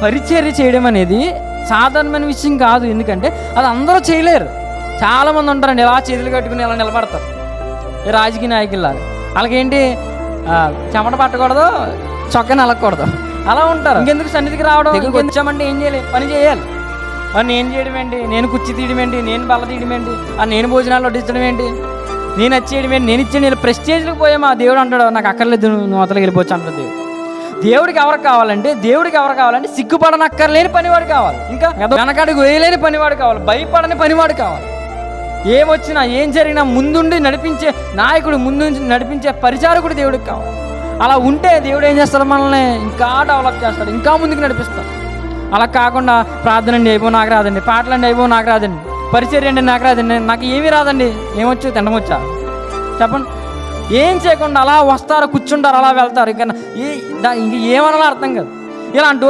పరిచర్య చేయడం అనేది సాధారణమైన విషయం కాదు. ఎందుకంటే అది అందరూ చేయలేరు. చాలామంది ఉంటారండి ఇలా చేతులు కట్టుకుని ఇలా నిలబడతారు, రాజకీయ నాయకుల్లాగా. వాళ్ళకేంటి చెమట పట్టకూడదు, చొక్కా నలగకూడదు, అలా ఉంటారు. ఇంకెందుకు సన్నిధికి రావడం? వచ్చామంటే ఏం చేయాలి? పని చేయాలి. నేను చేయడం ఏంటి, నేను కుర్చీ తీయడం ఏంటి, నేను బల్ల తీయడం ఏంటి, నేను భోజనాలు వడ్డించడం ఏంటి, నేను వచ్చేయడం ఏంటి, నేను ఇచ్చేది నేను ప్రెస్టేజ్కి పోయా మా దేవుడు అంటాడు నాకు అక్కర్లేదు, నువ్వు అవతలకి వెళ్ళిపోవచ్చు అంటాడు దేవుడు. దేవుడికి ఎవరు కావాలంటే సిగ్గుపడనక్కర్లేని పనివాడు కావాలి, ఇంకా వెనకడుగు వేయలేని పనివాడు కావాలి, భయపడని పనివాడు కావాలి. ఏమొచ్చినా ఏం జరిగినా ముందుండి నడిపించే నాయకుడు, ముందుండి నడిపించే పరిచారకుడు దేవుడికి కావాలి. అలా ఉంటే దేవుడు ఏం చేస్తాడు? మనల్ని ఇంకా డెవలప్ చేస్తాడు, ఇంకా ముందుకు నడిపిస్తాడు. అలా కాకుండా ప్రార్థన అండి అయిపో నాకు రాదండి, పాటలండి అయిపో నాకు రాదండి, పరిచర్య అండి నాకు రాదండి, నాకు ఏమీ రాదండి, ఏమొచ్చు తినమొచ్చా చెప్పండి, ఏం చేయకుండా అలా వస్తారు, కూర్చుంటారు, అలా వెళ్తారు. ఇంకా ఏమనాలో అర్థం కాదు. ఇలాంటి